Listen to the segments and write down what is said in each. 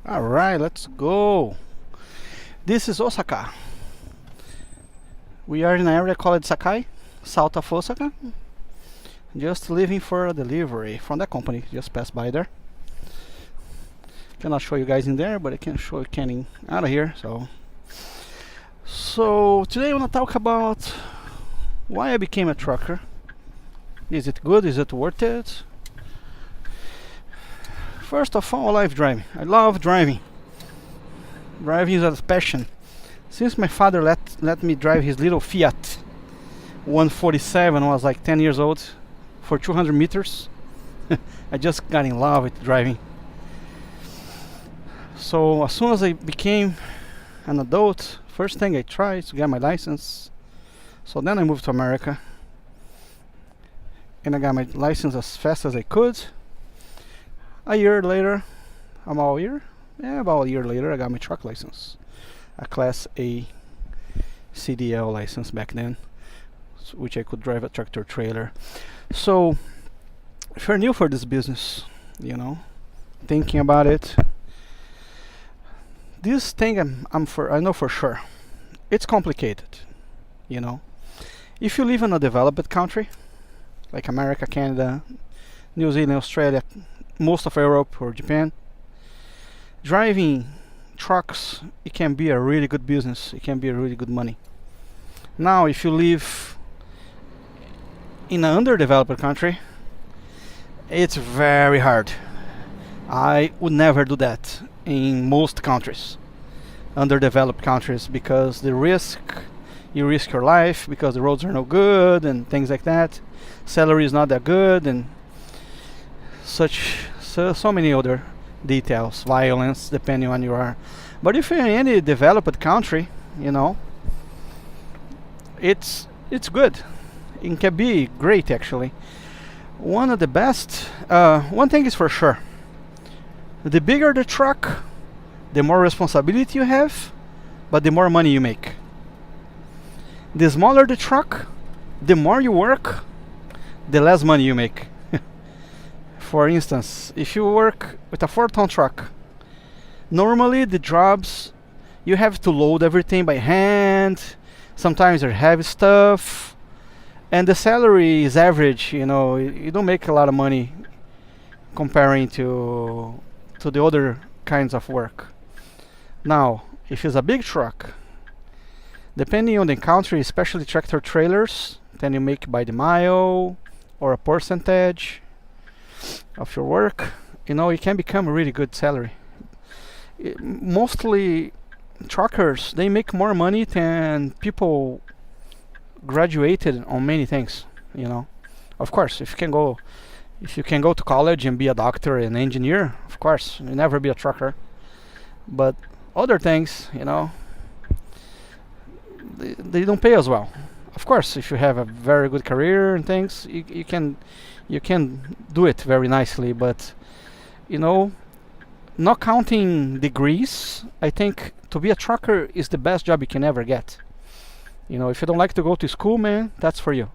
Alright, let's go. This is Osaka. We are in an area called Sakai, south of Osaka. Just leaving for a delivery from that company. Just passed by there. Cannot show you guys in there, but I can show you canning out of here. So today I want to talk about why I became a trucker. Is it good? Is it worth it? First of all, I love driving. I love driving. Driving is a passion. Since my father let me drive his little Fiat 147 when I was like 10 years old for 200 meters, I just got in love with driving. So as soon as I became an adult, first thing I tried to get my license. So then I moved to America and I got my license as fast as I could. A year later, about a year later, I got my truck license, a Class A CDL license back then, which I could drive a tractor trailer. So if you're new for this business, thinking about it, this thing I know for sure, it's complicated. If you live in a developed country like America, Canada, New Zealand, Australia, most of Europe or Japan, driving trucks, it can be a really good business. It can be a really good money. Now if you live in an underdeveloped country, it's very hard. I would never do that in most countries, underdeveloped countries, because you risk your life because the roads are no good and things like that. Salary is not that good and so many other details, violence, depending on you are. But if you're in any developed country, it's good. It can be great actually. One of the best. One thing is for sure: the bigger the truck, the more responsibility you have, but the more money you make. The smaller the truck, the more you work, the less money you make. For instance, if you work with a 4-ton truck, normally the jobs, you have to load everything by hand. Sometimes they're heavy stuff, and the salary is average. You don't make a lot of money comparing to the other kinds of work. Now, if it's a big truck, depending on the country, especially tractor trailers, then you make by the mile or a percentage of your work. It can become a really good salary. Mostly truckers, they make more money than people graduated on many things. Of course, if you can go to college and be a doctor and engineer, of course you never be a trucker. But other things, they don't pay as well. Of course, if you have a very good career and things, you can do it very nicely. But not counting degrees, I think to be a trucker is the best job you can ever get. If you don't like to go to school, man, that's for you.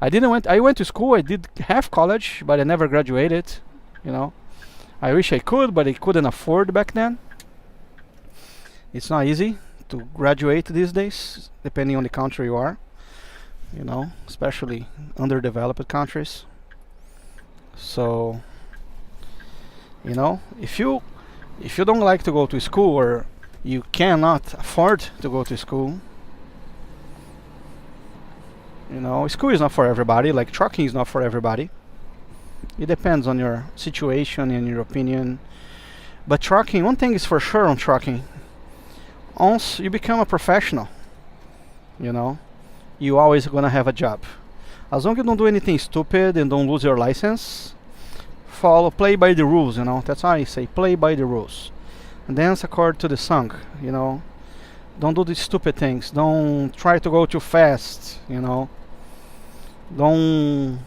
I went to school, I did half college, but I never graduated. I wish I could, but I couldn't afford back then. It's not easy to graduate these days, depending on the country you are, especially underdeveloped countries. So, if you don't like to go to school, or you cannot afford to go to school, school is not for everybody, like trucking is not for everybody. It depends on your situation and your opinion. But trucking, one thing is for sure on trucking, once you become a professional, you always gonna have a job. As long as you don't do anything stupid and don't lose your license, play by the rules. That's how I say, play by the rules, and dance according to the song. Don't do these stupid things. Don't try to go too fast. Don't.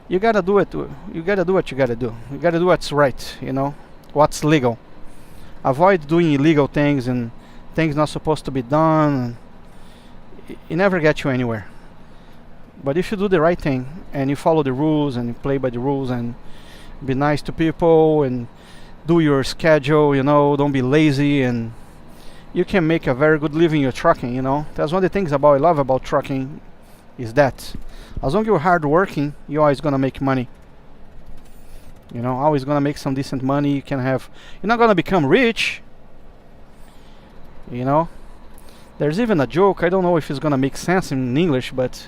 You gotta do it. You gotta do what you gotta do. You gotta do what's right. What's legal. Avoid doing illegal things and things not supposed to be done. It never gets you anywhere. But if you do the right thing and you follow the rules and you play by the rules and be nice to people and do your schedule, you know, don't be lazy, and you can make a very good living your trucking, you know. That's one of the things I love about trucking, is that as long as you're hard working, you're always gonna make money. You know, always gonna make some decent money. You're not gonna become rich, you know. There's even a joke, I don't know if it's gonna make sense in English, but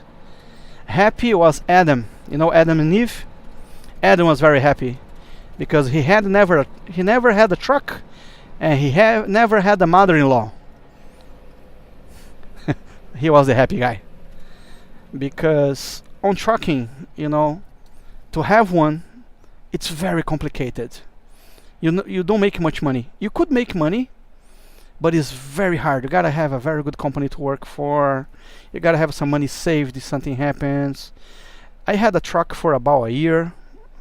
happy was Adam. You know Adam and Eve? Adam was very happy because he never had a truck, and he never had a mother-in-law. He was the happy guy. Because on trucking, you know, to have one, it's very complicated. You don't make much money. You could make money, but it's very hard. You gotta have a very good company to work for. You gotta have some money saved if something happens. I had a truck for about a year.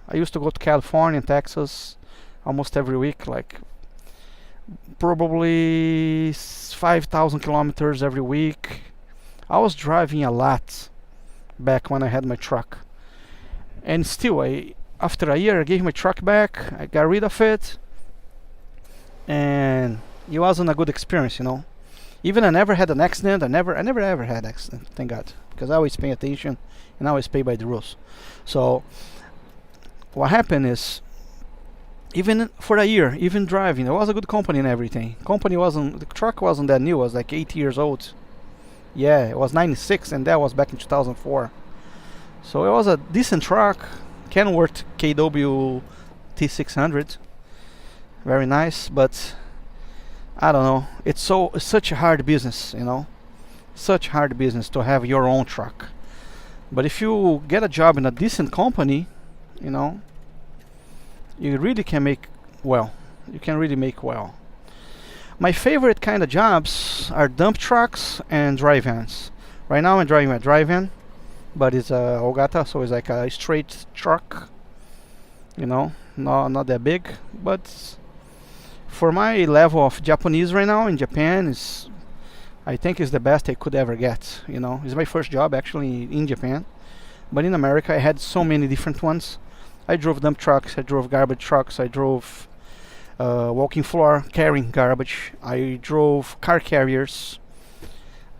I used to go to California and Texas almost every week, like probably 5,000 kilometers every week. I was driving a lot back when I had my truck. And still, after a year, I gave my truck back. I got rid of it. And it wasn't a good experience, you know. Even I never had an accident. I never ever had an accident, thank God. Because I always pay attention and I always pay by the rules. So what happened is, even for a year, even driving, it was a good company and everything. The truck wasn't that new, it was like 8 years old. Yeah, it was 96, and that was back in 2004. So it was a decent truck, Kenworth KW T600. Very nice, but I don't know. It's such a hard business, you know. Such hard business to have your own truck. But if you get a job in a decent company, you know, you really can make well. You can really make well. My favorite kind of jobs are dump trucks and dry vans. Right now I'm driving a dry van, but it's a Ogata, so it's like a straight truck. You know, not that big, but for my level of Japanese right now in Japan, I think is the best I could ever get. You know, it's my first job actually in Japan, but in America I had so many different ones. I drove dump trucks, I drove garbage trucks, I drove walking floor carrying garbage, I drove car carriers,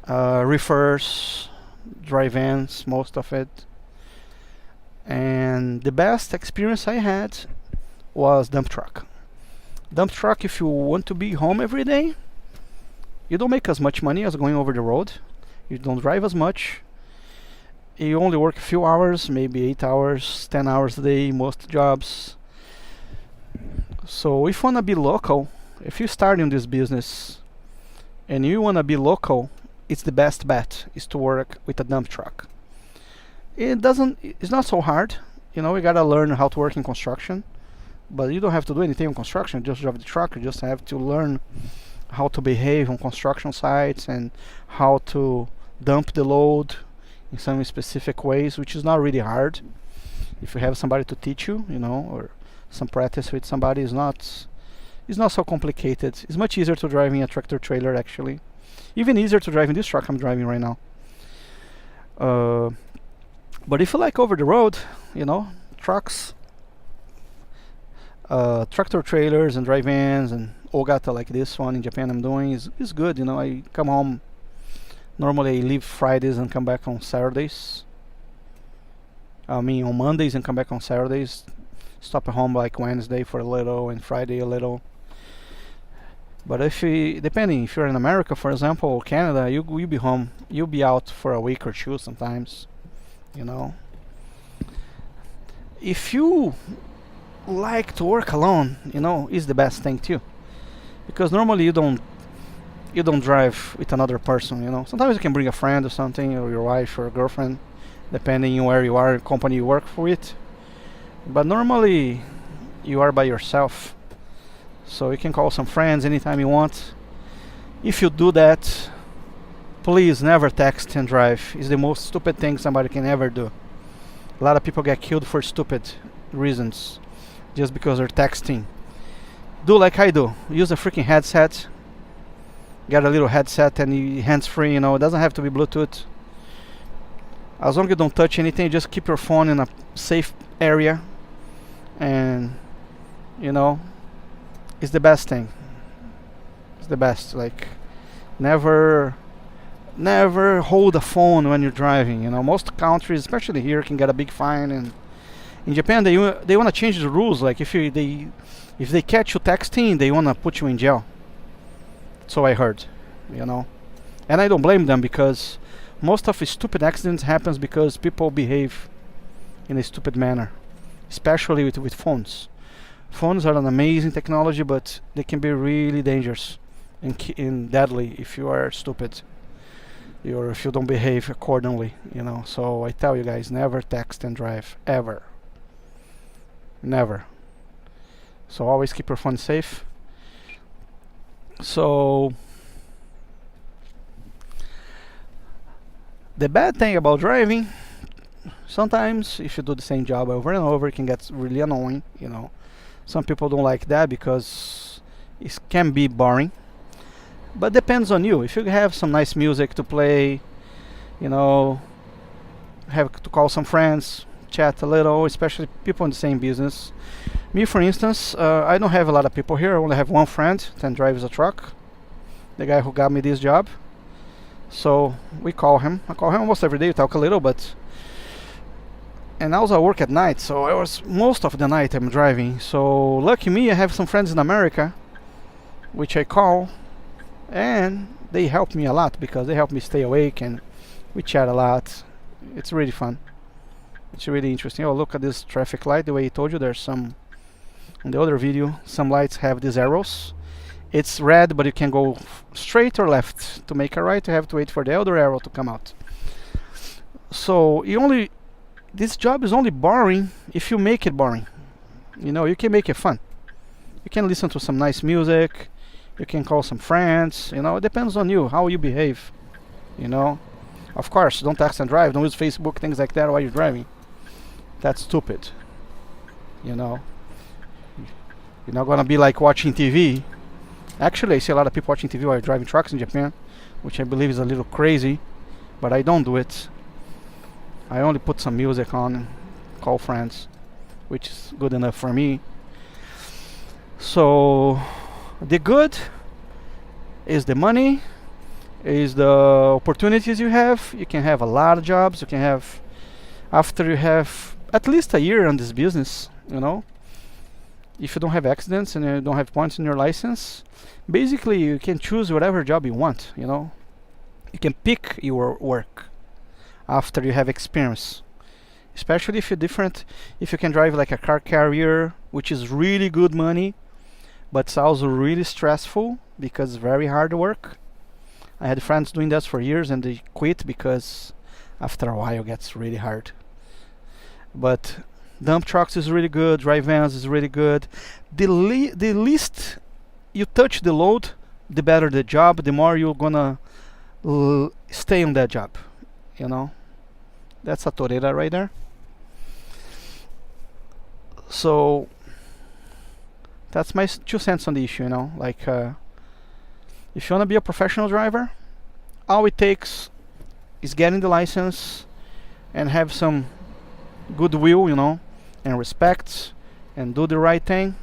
reefers, dry vans, most of it. And the best experience I had was dump truck. Dump truck, if you want to be home every day, you don't make as much money as going over the road. You don't drive as much. You only work a few hours, maybe 8 hours, 10 hours a day, most jobs. So if you want to be local, if you start in this business and you want to be local, it's the best bet is to work with a dump truck. It's not so hard. You know, you gotta learn how to work in construction, but you don't have to do anything on construction, just drive the truck. You just have to learn how to behave on construction sites and how to dump the load in some specific ways, which is not really hard. If you have somebody to teach you, you know, or some practice with somebody, it's not so complicated. It's much easier to drive in a tractor trailer, actually. Even easier to drive in this truck I'm driving right now. But if you like over the road, you know, trucks, tractor trailers and dry vans and Ogata like this one in Japan I'm doing is good. You know, I come home, normally I leave Fridays and come back on Saturdays. I mean on Mondays and come back on Saturdays. Stop at home like Wednesday for a little and Friday a little. But depending if you're in America, for example, or Canada, you'll be home. You'll be out for a week or two sometimes. You know. If you like to work alone, you know, is the best thing too. Because normally you don't drive with another person, you know. Sometimes you can bring a friend or something, or your wife or girlfriend, depending on where you are, company you work with. But normally you are by yourself. So you can call some friends anytime you want. If you do that, please never text and drive. It's the most stupid thing somebody can ever do. A lot of people get killed for stupid reasons, just because they're texting. Do like I do. Use a freaking headset. Get a little headset and hands-free, you know. It doesn't have to be Bluetooth. As long as you don't touch anything, just keep your phone in a safe area. And, you know, is the best thing. It's the best. Like, never hold a phone when you're driving. You know, most countries, especially here, can get a big fine. And in Japan, they want to change the rules. Like, if they catch you texting, they want to put you in jail. So I heard, you know, and I don't blame them, because most of the stupid accidents happens because people behave in a stupid manner, especially with phones. Phones are an amazing technology, but they can be really dangerous and deadly if you are stupid, or if you don't behave accordingly, you know. So I tell you guys, never text and drive, ever. Never. So always keep your phone safe. So the bad thing about driving, sometimes if you do the same job over and over, it can get really annoying, you know. Some people don't like that because it can be boring. But depends on you. If you have some nice music to play, you know, have to call some friends, chat a little, especially people in the same business. Me, for instance, I don't have a lot of people here. I only have one friend that drives a truck, the guy who got me this job. So we call him. I call him almost every day. We talk a little, but and also I work at night, so I was most of the night I'm driving. So lucky me, I have some friends in America, which I call, and they help me a lot because they help me stay awake, and we chat a lot. It's really fun. It's really interesting. Oh, look at this traffic light. The way I told you, there's some in the other video. Some lights have these arrows. It's red, but you can go straight or left. To make a right, you have to wait for the other arrow to come out. So this job is only boring if you make it boring. You know, you can make it fun. You can listen to some nice music. You can call some friends. You know, it depends on you, how you behave. You know, of course, don't text and drive. Don't use Facebook, things like that while you're driving. That's stupid. You know, you're not gonna be like watching TV. Actually, I see a lot of people watching TV while driving trucks in Japan, which I believe is a little crazy, but I don't do it. I only put some music on and call friends, which is good enough for me. So the good is the money, is the opportunities you have. You can have a lot of jobs. You can have, after you have at least a year on this business, you know, if you don't have accidents and you don't have points in your license, basically you can choose whatever job you want, you know. You can pick your work after you have experience, especially if you're different. If you can drive like a car carrier, which is really good money, but it's also really stressful because it's very hard work. I had friends doing that for years and they quit because after a while it gets really hard. But dump trucks is really good, dry vans is really good. The least you touch the load, the better the job, the more you're gonna stay on that job, you know. That's a Torera right there. So that's my 2 cents on the issue, you know. Like if you want to be a professional driver, all it takes is getting the license and have some goodwill, you know, and respect, and do the right thing,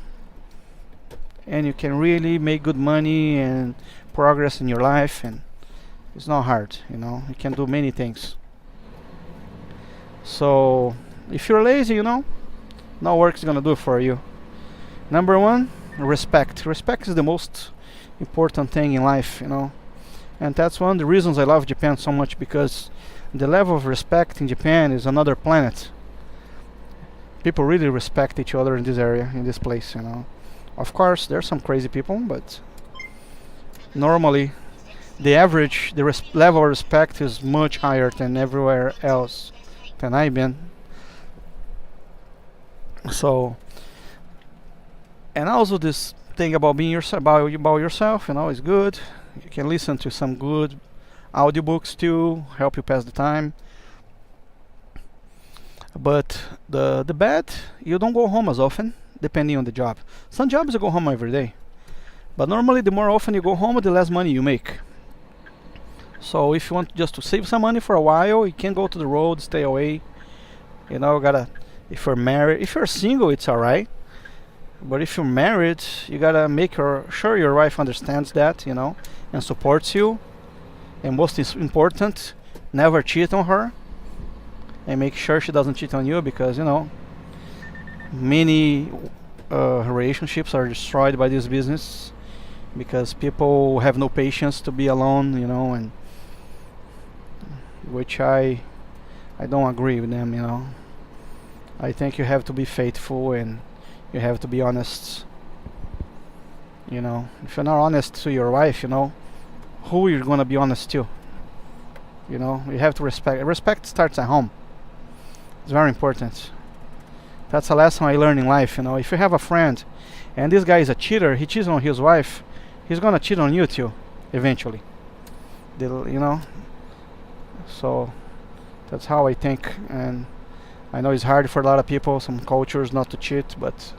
and you can really make good money and progress in your life. And it's not hard, you know. You can do many things. So if you're lazy, you know, no work's gonna do it for you. Number 1, respect. Respect is the most important thing in life, you know. And that's one of the reasons I love Japan so much, because the level of respect in Japan is another planet. People really respect each other in this area, in this place, you know. Of course, there's some crazy people, but normally the average, level of respect is much higher than everywhere else than I've been. So, and also this thing about being about yourself, you know, is good. You can listen to some good audiobooks too, help you pass the time. But the bad, you don't go home as often, depending on the job. Some jobs you go home every day, but normally the more often you go home, the less money you make. So if you want just to save some money for a while, you can go to the road, stay away. You know, if you're married, if you're single, it's alright. But if you're married, you gotta make sure your wife understands that, you know, and supports you. And most important, never cheat on her, and make sure she doesn't cheat on you, because you know many relationships are destroyed by this business because people have no patience to be alone, you know, and which I don't agree with them, you know. I think you have to be faithful and you have to be honest. You know, if you're not honest to your wife, you know, who you're gonna be honest to? You know, you have to respect. Respect starts at home. It's very important. That's a lesson I learned in life, you know. If you have a friend and this guy is a cheater, he cheats on his wife, he's gonna cheat on you too, eventually. You know? So that's how I think, and I know it's hard for a lot of people, some cultures, not to cheat, but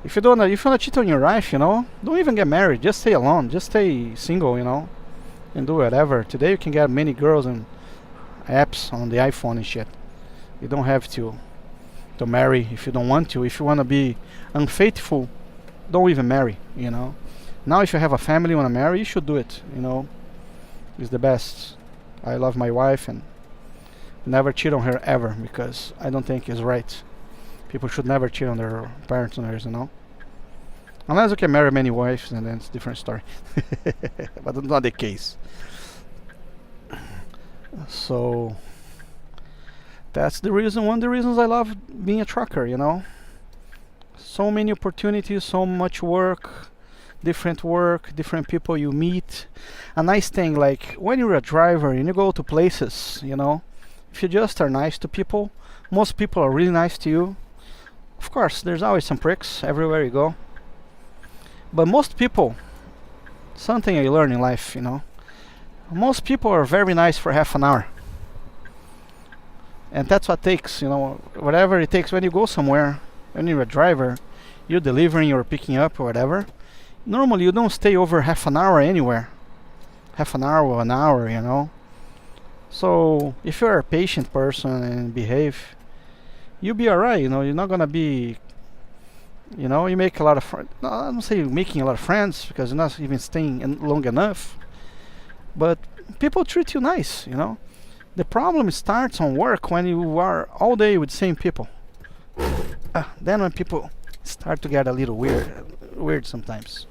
if you wanna cheat on your wife, you know, don't even get married. Just stay alone. Just stay single, you know, and do whatever. Today you can get many girls and apps on the iPhone and shit. You don't have to marry if you don't want to. If you wanna be unfaithful, don't even marry, you know. Now if you have a family, you wanna marry, you should do it, you know. It's the best. I love my wife and never cheat on her ever, because I don't think it's right. People should never cheat on their partners, you know. Unless you can marry many wives, and then it's a different story. But that's not the case. So that's one of the reasons I love being a trucker, you know. So many opportunities, so much work, different people you meet. A nice thing, like when you're a driver and you go to places, you know, if you just are nice to people, most people are really nice to you. Of course, there's always some pricks everywhere you go. But most people, something I learned in life, you know, most people are very nice for half an hour. And that's what it takes, you know, whatever it takes when you go somewhere, when you're a driver, you're delivering or picking up or whatever. Normally you don't stay over half an hour anywhere. Half an hour or an hour, you know. So if you're a patient person and behave, you'll be alright, you know. You're not gonna be, you know, you make a lot of friends. No, I don't say you're making a lot of friends, because you're not even staying long enough. But people treat you nice, you know. The problem starts on work when you are all day with the same people. Then when people start to get a little weird sometimes.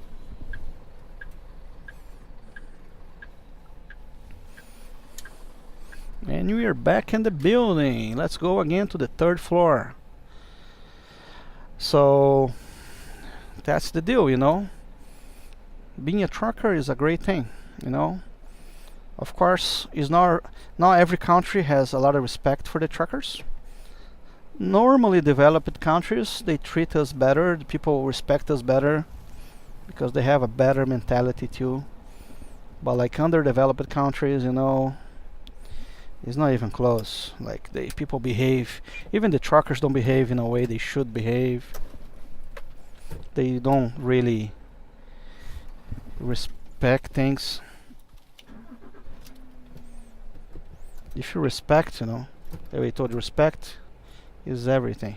And we are back in the building. Let's go again to the 3rd floor. So that's the deal, you know. Being a trucker is a great thing, you know. Of course, not every country has a lot of respect for the truckers. Normally developed countries, they treat us better, the people respect us better, because they have a better mentality too. But like underdeveloped countries, you know, it's not even close. Like people behave, even the truckers don't behave in a way they should behave. They don't really respect things. If you respect, you know, the way I told you, respect is everything.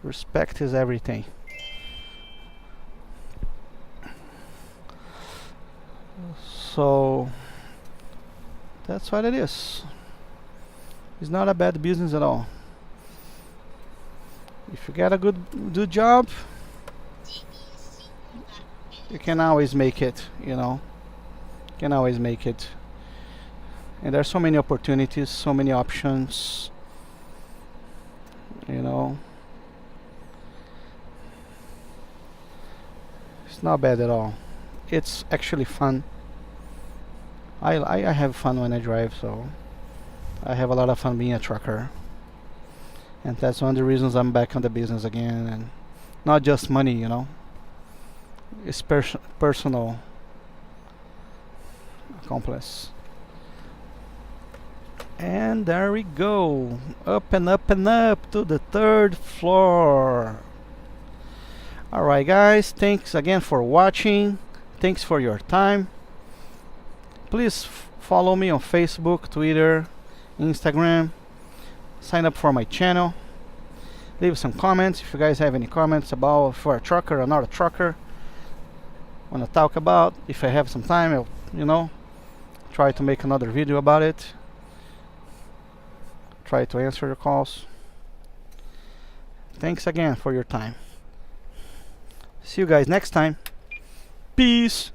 Respect is everything. So that's what it is. It's not a bad business at all. If you get a good job, you can always make it, you know. You can always make it. And there's so many opportunities, so many options, you know. It's not bad at all. It's actually fun. I have fun when I drive, so I have a lot of fun being a trucker. And that's one of the reasons I'm back on the business again, and not just money, you know. It's personal accomplice. And there we go, up and up and up to the 3rd floor. Alright guys, thanks again for watching. Thanks for your time. Please follow me on Facebook, Twitter, Instagram. Sign up for my channel. Leave some comments if you guys have any comments about if you're a trucker or not a trucker. Want to talk about. If I have some time, I'll, you know, try to make another video about it. Try to answer your calls. Thanks again for your time. See you guys next time. Peace.